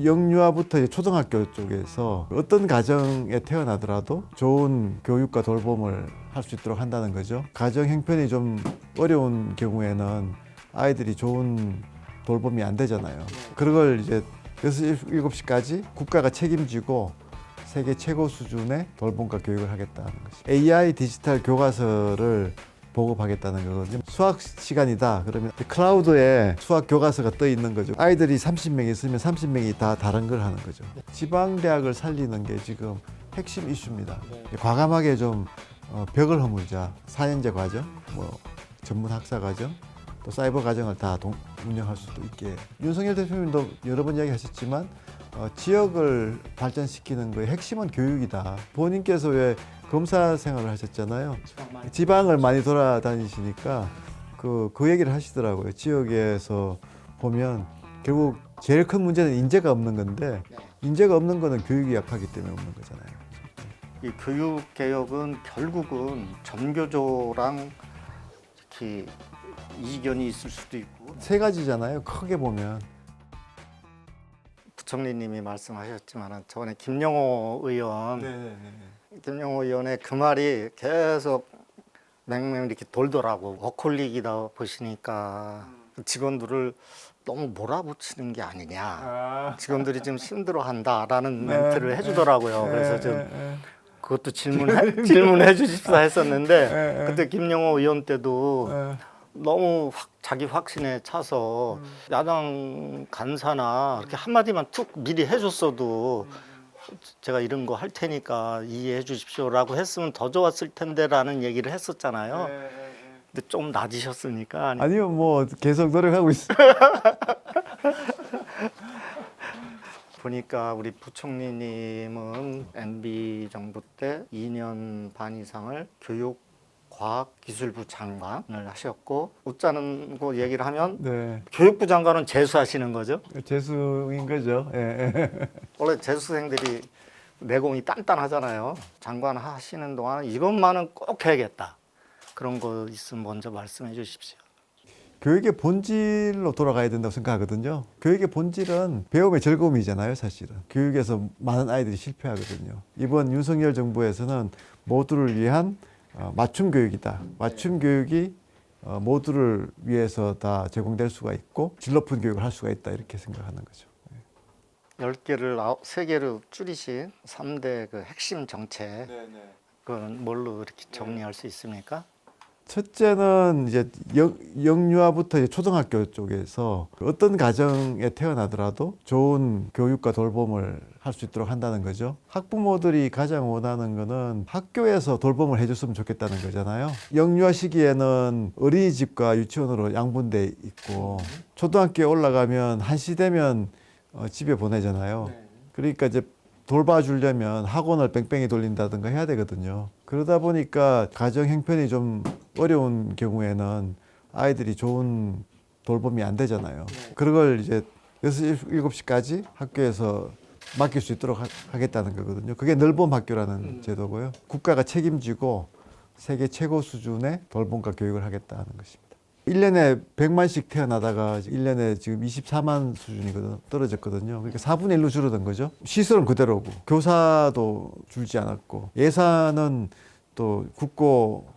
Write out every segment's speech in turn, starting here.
영유아부터 이제 초등학교 쪽에서 어떤 가정에 태어나더라도 좋은 교육과 돌봄을 할 수 있도록 한다는 거죠. 가정 형편이 좀 어려운 경우에는 아이들이 좋은 돌봄이 안 되잖아요. 그런 걸 이제 6시, 7시까지 국가가 책임지고 세계 최고 수준의 돌봄과 교육을 하겠다는 것이. AI 디지털 교과서를 보급하겠다는 거거든요. 수학 시간이다 그러면 클라우드에 수학 교과서가 떠 있는 거죠. 아이들이 30명 있으면 30명이 다 다른 걸 하는 거죠. 지방대학을 살리는 게 지금 핵심 이슈입니다. 과감하게 좀 벽을 허물자. 4년제 과정, 전문 학사 과정, 또 사이버 과정을 다 운영할 수도 있게. 윤석열 대통령도 여러 번 이야기하셨지만 지역을 발전시키는 거의 핵심은 교육이다. 본인께서 왜 검사 생활을 하셨잖아요. 지방을 많이 돌아다니시니까 그 얘기를 하시더라고요. 지역에서 보면 결국 제일 큰 문제는 인재가 없는 건데 인재가 없는 거는 교육이 약하기 때문에 없는 거잖아요. 이 교육 개혁은 결국은 전교조랑 특히 이견이 있을 수도 있고. 세 가지잖아요. 크게 보면. 부총리님이 말씀하셨지만 저번에 김영호 의원 김영호 의원의 그 말이 계속 맹맹 이렇게 돌더라고. 워콜릭이다 보시니까 직원들을 너무 몰아붙이는 게 아니냐. 직원들이 좀 힘들어한다라는 멘트를 해주더라고요. 그래서 좀 그것도 질문해 주십사 했었는데 그때 김영호 의원 때도 너무 자기 확신에 차서 야당 간사나 이렇게 한마디만 툭 미리 해줬어도 제가 이런 거 할 테니까 이해해 주십시오라고 했으면 더 좋았을 텐데라는 얘기를 했었잖아요. 근데 좀 낮으셨으니까. 아니요, 계속 노력하고 있어요. 보니까 우리 부총리님은 MB 정부 때 2년 반 이상을 교육과학기술부 장관을 하셨고 웃자는 거 얘기를 하면 교육부 장관은 재수하시는 거죠? 재수인 거죠. 예. 원래 재수생들이 내공이 단단하잖아요. 장관 하시는 동안 이것만은 꼭 해야겠다. 그런 거 있으면 먼저 말씀해 주십시오. 교육의 본질로 돌아가야 된다고 생각하거든요. 교육의 본질은 배움의 즐거움이잖아요, 사실은. 교육에서 많은 아이들이 실패하거든요. 이번 윤석열 정부에서는 모두를 위한 맞춤 교육이다. 맞춤 교육이 모두를 위해서 다 제공될 수가 있고 질 높은 교육을 할 수가 있다. 이렇게 생각하는 거죠. 10개를 3개로 줄이신 3대 그 핵심 정책, 그건 뭘로 이렇게 정리할 수 있습니까? 첫째는 이제 영유아부터 이제 초등학교 쪽에서 어떤 가정에 태어나더라도 좋은 교육과 돌봄을 할 수 있도록 한다는 거죠. 학부모들이 가장 원하는 거는 학교에서 돌봄을 해줬으면 좋겠다는 거잖아요. 영유아 시기에는 어린이집과 유치원으로 양분돼 있고 초등학교에 올라가면 1시 되면 집에 보내잖아요. 그러니까 이제 돌봐주려면 학원을 뺑뺑이 돌린다든가 해야 되거든요. 그러다 보니까 가정 형편이 좀 어려운 경우에는 아이들이 좋은 돌봄이 안 되잖아요. 그런 걸 이제 6시, 7시까지 학교에서 맡길 수 있도록 하겠다는 거거든요. 그게 늘봄 학교라는 제도고요. 국가가 책임지고 세계 최고 수준의 돌봄과 교육을 하겠다는 것입니다. 1년에 100만씩 태어나다가 1년에 지금 24만 수준이거든요. 떨어졌거든요. 그러니까 4분의 1로 줄어든 거죠. 시설은 그대로고 교사도 줄지 않았고 예산은 또 국고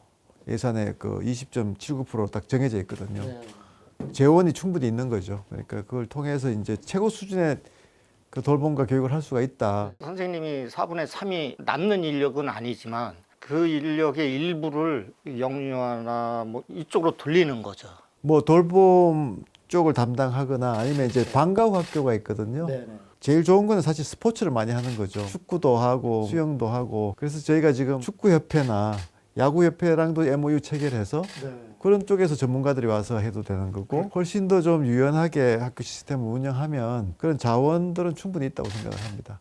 예산의 그 20.79% 딱 정해져 있거든요. 재원이 충분히 있는 거죠. 그러니까 그걸 통해서 이제 최고 수준의 그 돌봄과 교육을 할 수가 있다. 선생님이 4분의 3이 남는 인력은 아니지만 그 인력의 일부를 영유아나 이쪽으로 돌리는 거죠. 돌봄 쪽을 담당하거나 아니면 이제 방과 후 학교가 있거든요. 제일 좋은 거는 사실 스포츠를 많이 하는 거죠. 축구도 하고 수영도 하고. 그래서 저희가 지금 축구협회나 야구협회랑도 MOU 체결해서 그런 쪽에서 전문가들이 와서 해도 되는 거고 훨씬 더 좀 유연하게 학교 시스템을 운영하면 그런 자원들은 충분히 있다고 생각을 합니다.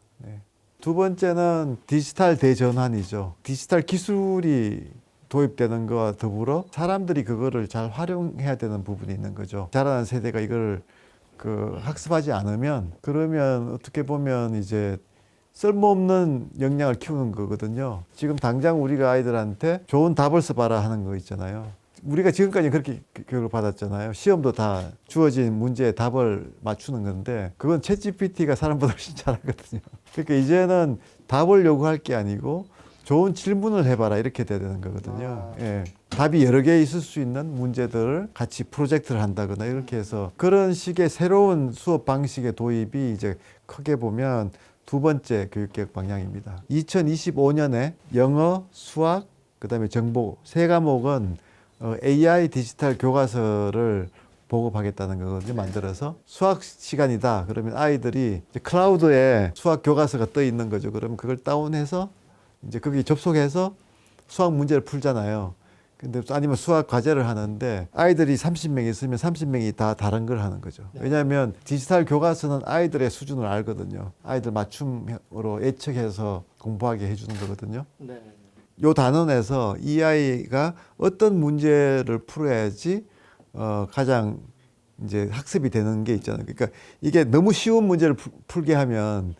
두 번째는 디지털 대전환이죠. 디지털 기술이 도입되는 것과 더불어 사람들이 그거를 잘 활용해야 되는 부분이 있는 거죠. 자라는 세대가 이걸 학습하지 않으면 그러면 어떻게 보면 이제 쓸모없는 역량을 키우는 거거든요. 지금 당장 우리가 아이들한테 좋은 답을 써봐라 하는 거 있잖아요. 우리가 지금까지 그렇게 교육을 받았잖아요. 시험도 다 주어진 문제에 답을 맞추는 건데 그건 챗GPT가 사람보다 훨씬 잘하거든요. 그러니까 이제는 답을 요구할 게 아니고 좋은 질문을 해봐라 이렇게 돼야 되는 거거든요. 예. 답이 여러 개 있을 수 있는 문제들을 같이 프로젝트를 한다거나 이렇게 해서 그런 식의 새로운 수업 방식의 도입이 이제 크게 보면 두 번째 교육개혁 방향입니다. 2025년에 영어, 수학, 그다음에 정보 세 과목은 AI 디지털 교과서를 보급하겠다는 거거든요. 만들어서 수학 시간이다. 그러면 아이들이 이제 클라우드에 수학 교과서가 떠 있는 거죠. 그러면 그걸 다운해서 이제 거기 접속해서 수학 문제를 풀잖아요. 근데 아니면 수학 과제를 하는데 아이들이 30명 있으면 30명이 다 다른 걸 하는 거죠. 왜냐하면 디지털 교과서는 아이들의 수준을 알거든요. 아이들 맞춤으로 예측해서 공부하게 해주는 거거든요. 네. 요 단원에서 이 아이가 어떤 문제를 풀어야지 가장 이제 학습이 되는 게 있잖아요. 그러니까 이게 너무 쉬운 문제를 풀게 하면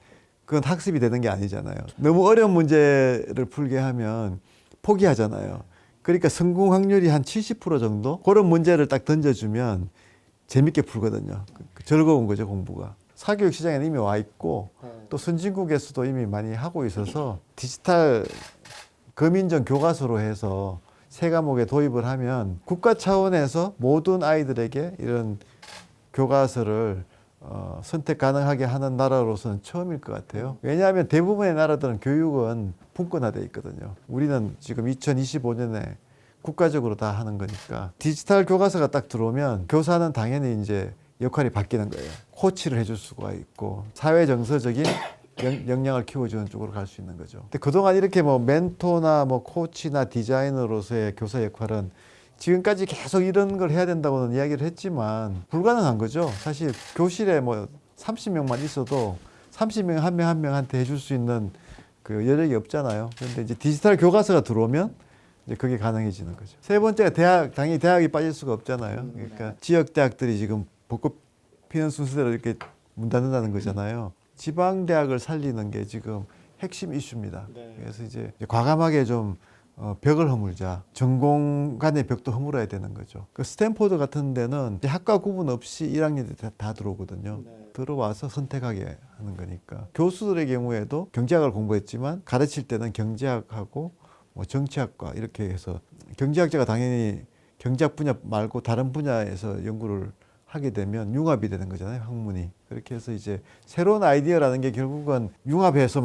그건 학습이 되는 게 아니잖아요. 너무 어려운 문제를 풀게 하면 포기하잖아요. 그러니까 성공 확률이 한 70% 정도? 그런 문제를 딱 던져주면 재밌게 풀거든요. 즐거운 거죠, 공부가. 사교육 시장에는 이미 와 있고 또 선진국에서도 이미 많이 하고 있어서 디지털 거민정 교과서로 해서 세 과목에 도입을 하면 국가 차원에서 모든 아이들에게 이런 교과서를 선택 가능하게 하는 나라로서는 처음일 것 같아요. 왜냐하면 대부분의 나라들은 교육은 분권화되어 있거든요. 우리는 지금 2025년에 국가적으로 다 하는 거니까 디지털 교과서가 딱 들어오면 교사는 당연히 이제 역할이 바뀌는 거예요. 코치를 해줄 수가 있고 사회 정서적인 역량을 키워주는 쪽으로 갈 수 있는 거죠. 근데 그동안 이렇게 뭐 멘토나 뭐 코치나 디자이너로서의 교사 역할은 지금까지 계속 이런 걸 해야 된다고는 이야기를 했지만 불가능한 거죠. 사실 교실에 뭐 30명만 있어도 30명 한 명 한 명한테 해줄 수 있는 그 여력이 없잖아요. 그런데 이제 디지털 교과서가 들어오면 이제 그게 가능해지는 거죠. 세 번째가 대학, 당연히 대학이 빠질 수가 없잖아요. 그러니까 지역 대학들이 지금 벚꽃 피는 순서대로 이렇게 문 닫는다는 거잖아요. 지방 대학을 살리는 게 지금 핵심 이슈입니다. 그래서 이제 과감하게 좀 벽을 허물자. 전공 간의 벽도 허물어야 되는 거죠. 그 스탠포드 같은 데는 학과 구분 없이 1학년 때 다 들어오거든요. 들어와서 선택하게 하는 거니까. 교수들의 경우에도 경제학을 공부했지만 가르칠 때는 경제학하고 뭐 정치학과 이렇게 해서 경제학자가 당연히 경제학 분야 말고 다른 분야에서 연구를 하게 되면 융합이 되는 거잖아요, 학문이. 그렇게 해서 이제 새로운 아이디어라는 게 결국은 융합해서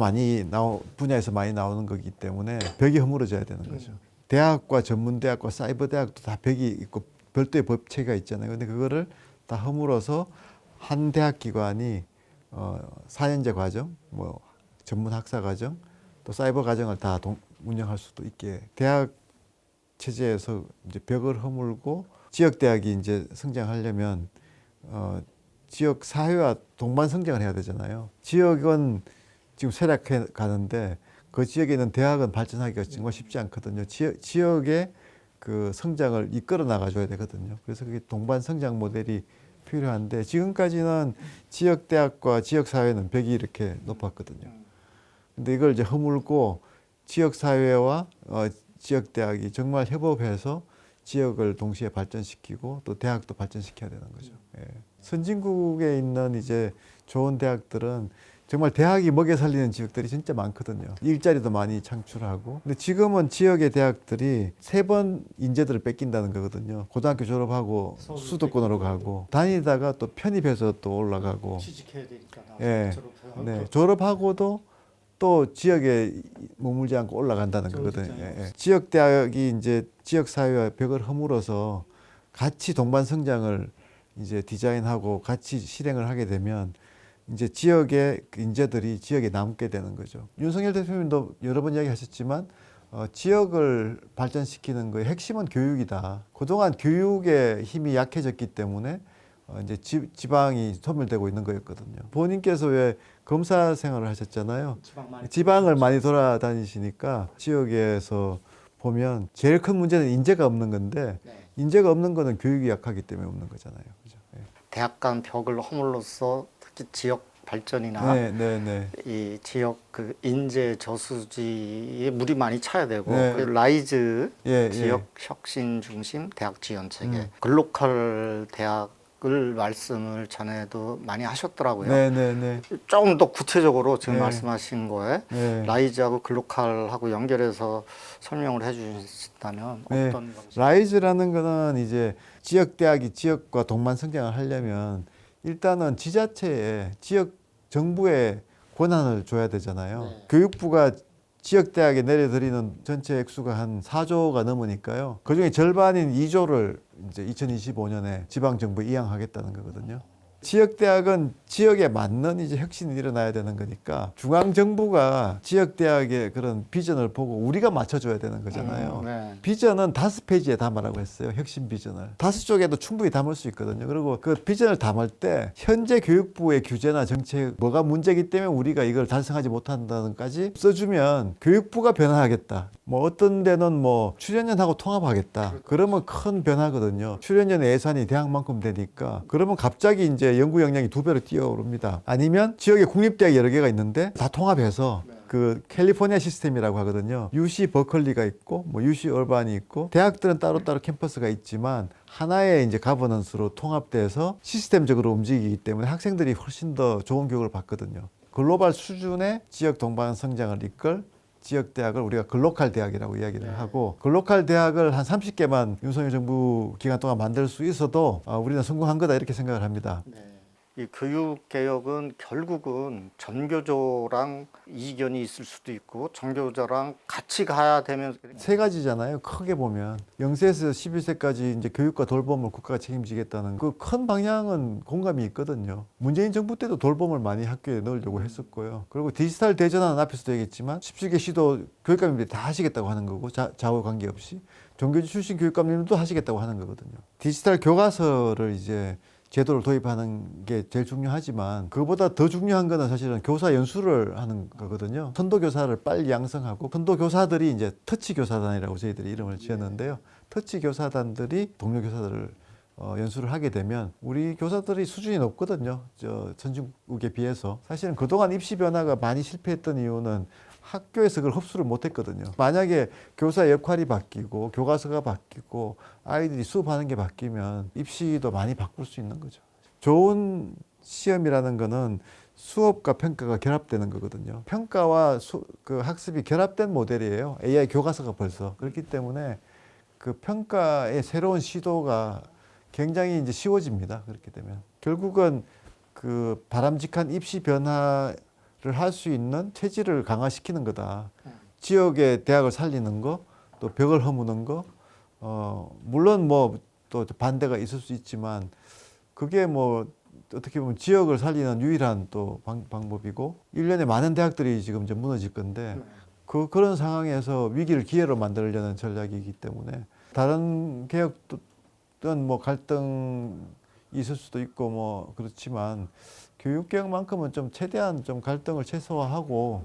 분야에서 많이 나오는 거기 때문에 벽이 허물어져야 되는 거죠. 대학과 전문대학과 사이버대학도 다 벽이 있고 별도의 법체가 있잖아요. 근데 그거를 다 허물어서 한 대학 기관이 4년제 과정, 뭐 전문 학사 과정, 또 사이버 과정을 다 운영할 수도 있게 대학 체제에서 이제 벽을 허물고 지역 대학이 이제 성장하려면 지역 사회와 동반 성장을 해야 되잖아요. 지역은 지금 쇠락해 가는데 그 지역에 있는 대학은 발전하기가 정말 쉽지 않거든요. 지역의 그 성장을 이끌어 나가줘야 되거든요. 그래서 그게 동반 성장 모델이 필요한데 지금까지는 지역 대학과 지역 사회는 벽이 이렇게 높았거든요. 근데 이걸 이제 허물고 지역 사회와 지역 대학이 정말 협업해서 지역을 동시에 발전시키고 또 대학도 발전시켜야 되는 거죠. 예. 선진국에 있는 이제 좋은 대학들은 정말 대학이 먹여 살리는 지역들이 진짜 많거든요. 일자리도 많이 창출하고. 근데 지금은 지역의 대학들이 3번 인재들을 뺏긴다는 거거든요. 고등학교 졸업하고 수도권으로 가고 다니다가 또 편입해서 또 올라가고. 취직해야 되니까. 예. 네. 졸업하고도 또 지역에 머물지 않고 올라간다는 거거든요. 예. 지역 대학이 이제 지역 사회와 벽을 허물어서 같이 동반 성장을 이제 디자인하고 같이 실행을 하게 되면 이제 지역의 인재들이 지역에 남게 되는 거죠. 윤석열 대통령도 여러 번 이야기하셨지만 지역을 발전시키는 거의 핵심은 교육이다. 그동안 교육의 힘이 약해졌기 때문에 이제 지방이 소멸되고 있는 거였거든요. 본인께서 왜 검사 생활을 하셨잖아요. 지방을 많이 돌아다니시니까 지역에서 보면 제일 큰 문제는 인재가 없는 건데 인재가 없는 거는 교육이 약하기 때문에 없는 거잖아요. 그죠? 예. 대학 간 벽을 허물로써 특히 지역 발전이나 네, 네, 네. 이 지역 그 인재 저수지에 물이 많이 차야 되고 네. 그 라이즈 예, 지역 예. 혁신 중심 대학 지원 체계 글로컬 대학을 말씀을 전에도 많이 하셨더라고요. 네, 네, 네. 조금 더 구체적으로 지금 네. 말씀하신 거에 네. 라이즈하고 글로컬하고 연결해서 설명을 해주신다면 네. 어떤 방식? 라이즈라는 거는 이제 지역 대학이 지역과 동반 성장을 하려면 일단은 지자체에 지역 정부에 권한을 줘야 되잖아요. 네. 교육부가 지역 대학에 내려드리는 전체 액수가 한 4조가 넘으니까요. 그중에 절반인 2조를 이제 2025년에 지방 정부에 이양하겠다는 거거든요. 지역 대학은 지역에 맞는 이제 혁신이 일어나야 되는 거니까 중앙 정부가 지역 대학의 그런 비전을 보고 우리가 맞춰줘야 되는 거잖아요. 네. 비전은 5페이지에 담으라고 했어요. 혁신 비전을 5쪽에도 충분히 담을 수 있거든요. 그리고 그 비전을 담을 때 현재 교육부의 규제나 정책 뭐가 문제이기 때문에 우리가 이걸 달성하지 못한다는까지 써주면 교육부가 변화하겠다. 뭐 어떤 데는 뭐 출연연하고 통합하겠다. 그러면 큰 변화거든요. 출연연 예산이 대학만큼 되니까 그러면 갑자기 이제 연구 역량이 2배로 뛰어오릅니다. 아니면 지역에 국립대학이 여러 개가 있는데 다 통합해서 그 캘리포니아 시스템이라고 하거든요. UC 버클리가 있고 뭐 UC 얼반이 있고 대학들은 따로따로 캠퍼스가 있지만 하나의 이제 가버넌스로 통합돼서 시스템적으로 움직이기 때문에 학생들이 훨씬 더 좋은 교육을 받거든요. 글로벌 수준의 지역 동반 성장을 이끌 지역 대학을 우리가 글로컬 대학이라고 이야기를 하고 글로컬 대학을 한 30개만 윤석열 정부 기간 동안 만들 수 있어도 우리는 성공한 거다 이렇게 생각을 합니다. 네. 이 교육 개혁은 결국은 전교조랑 이견이 있을 수도 있고 전교조랑 같이 가야 되면 세 가지잖아요. 크게 보면 0세에서 11세까지 이제 교육과 돌봄을 국가가 책임지겠다는 그 큰 방향은 공감이 있거든요. 문재인 정부 때도 돌봄을 많이 학교에 넣으려고 했었고요. 그리고 디지털 대전환은 앞에서도 얘기했지만 17개 시도 교육감님들이 다 하시겠다고 하는 거고 좌우 관계없이 종교지 출신 교육감님도 하시겠다고 하는 거거든요. 디지털 교과서를 이제 제도를 도입하는 게 제일 중요하지만 그보다 더 중요한 거는 사실은 교사 연수를 하는 거거든요. 선도교사를 빨리 양성하고 선도교사들이 이제 터치교사단이라고 저희들이 이름을 지었는데요. 터치교사단들이 동료 교사들을 연수를 하게 되면 우리 교사들이 수준이 높거든요. 선진국에 비해서. 사실은 그동안 입시 변화가 많이 실패했던 이유는 학교에서 그걸 흡수를 못했거든요. 만약에 교사 역할이 바뀌고 교과서가 바뀌고 아이들이 수업하는 게 바뀌면 입시도 많이 바꿀 수 있는 거죠. 좋은 시험이라는 거는 수업과 평가가 결합되는 거거든요. 평가와 그 학습이 결합된 모델이에요. AI 교과서가 벌써. 그렇기 때문에 그 평가의 새로운 시도가 굉장히 이제 쉬워집니다. 그렇게 되면. 결국은 그 바람직한 입시 변화 를 할 수 있는 체질을 강화시키는 거다. 지역의 대학을 살리는 거, 또 벽을 허무는 거, 물론 뭐 또 반대가 있을 수 있지만 그게 뭐 어떻게 보면 지역을 살리는 유일한 또 방법이고 1년에 많은 대학들이 지금 이제 무너질 건데 그런 상황에서 위기를 기회로 만들려는 전략이기 때문에 다른 개혁은 뭐 갈등이 있을 수도 있고 뭐 그렇지만 교육개혁만큼은 좀 최대한 좀 갈등을 최소화하고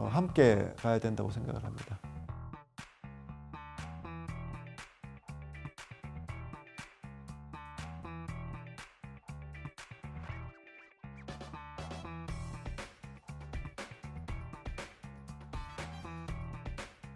함께 가야 된다고 생각을 합니다.